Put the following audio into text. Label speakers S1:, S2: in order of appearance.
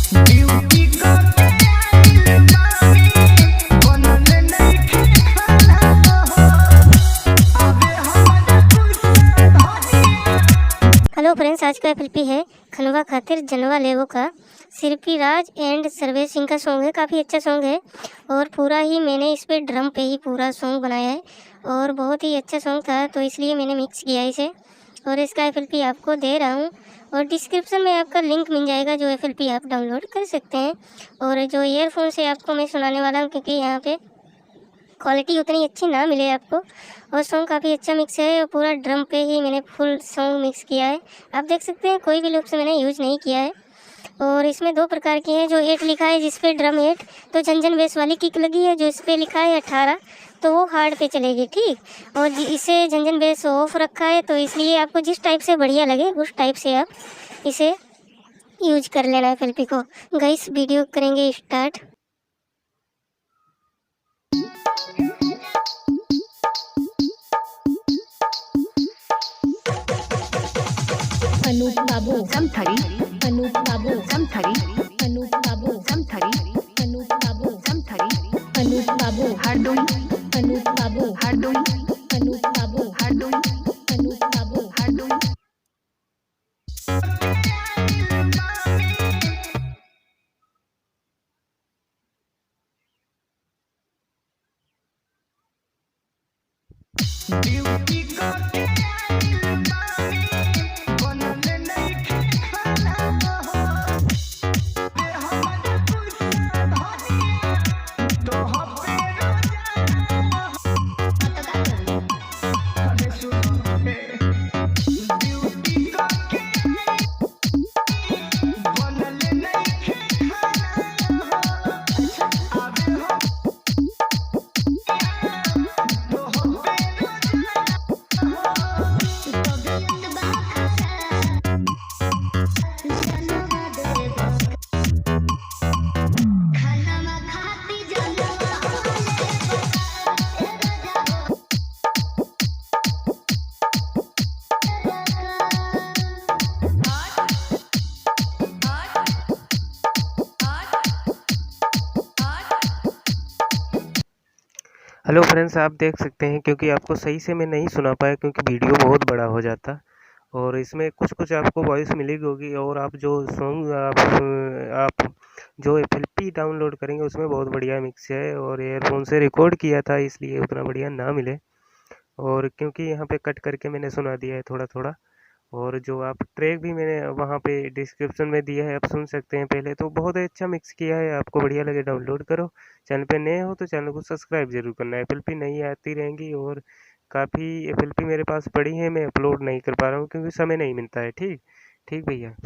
S1: Duty करके आइल बानी, बनल नइखे खाना हो, आवे हमरा गुस्सा धनिया।
S2: हेलो फ्रेंड्स, आज का एफएलपी है खनवा खातिर जनवा लेवो का सिरपी राज एंड सर्वेश सिंह का सॉन्ग है। काफ़ी अच्छा सॉन्ग है और पूरा ही मैंने इस पे ड्रम पे ही पूरा सॉन्ग बनाया है और बहुत ही अच्छा सॉन्ग था, तो इसलिए मैंने मिक्स किया इसे और इसका एफएलपी आपको दे रहा हूँ और डिस्क्रिप्शन में आपका लिंक मिल जाएगा जो एफएलपी आप डाउनलोड कर सकते हैं। और जो ईयरफोन से आपको मैं सुनाने वाला हूँ क्योंकि यहाँ पे क्वालिटी उतनी अच्छी ना मिले आपको, और सॉन्ग काफ़ी अच्छा मिक्स है और पूरा ड्रम पे ही मैंने फुल सॉन्ग मिक्स किया है। आप देख सकते हैं कोई भी लूप से मैंने यूज़ नहीं किया है। और इसमें दो प्रकार की हैं, जो 8 लिखा है जिस पे ड्रम 8 तो झंझन बेस वाली किक लगी है, जो इस पे लिखा है 18 तो वो हार्ड पे चलेगी, ठीक। और इसे झंझन बेस ऑफ रखा है, तो इसलिए आपको जिस टाइप से बढ़िया लगे उस टाइप से आप इसे यूज कर लेना है एफएलपी को। गाइस वीडियो करेंगे स्टार्ट।
S3: अनूप बाबू
S4: समथरी
S3: अनूप बाबू
S4: समथरी
S3: अनूप बाबू
S4: समथरी
S3: अनूप बाबू
S4: समथरी
S3: अनूप बाबू
S4: हरदोई
S3: अनूप बाबू
S4: हरदोई
S3: अनूप बाबू
S4: हरदोई
S3: अनूप बाबू
S4: हरदोई।
S1: ड्यूटी करके आइल बानी, बनल नइखे खाना हो, आवे हमरा गुस्सा धनिया, तोह पे रोजाना हो। अरे सुनो ड्यूटी करके बनल नइखे खाना हो, आवे हम तोह पे
S5: हेलो फ्रेंड्स, आप देख सकते हैं क्योंकि आपको सही से मैं नहीं सुना पाया क्योंकि वीडियो बहुत बड़ा हो जाता और इसमें कुछ कुछ आपको वॉइस मिलेगी होगी और आप जो सॉन्ग आप जो एफएलपी डाउनलोड करेंगे उसमें बहुत बढ़िया मिक्स है और ईयरफोन से रिकॉर्ड किया था इसलिए उतना बढ़िया ना मिले और क्योंकि यहाँ पे कट करके मैंने सुना दिया है थोड़ा थोड़ा। और जो आप ट्रैक भी मैंने वहाँ पे डिस्क्रिप्शन में दिया है, आप सुन सकते हैं पहले। तो बहुत अच्छा मिक्स किया है, आपको बढ़िया लगे डाउनलोड करो। चैनल पे नए हो तो चैनल को सब्सक्राइब जरूर करना। एफएलपी नई आती रहेंगी और काफ़ी एफएलपी मेरे पास पड़ी है, मैं अपलोड नहीं कर पा रहा हूँ क्योंकि समय नहीं मिलता है। ठीक ठीक भैया।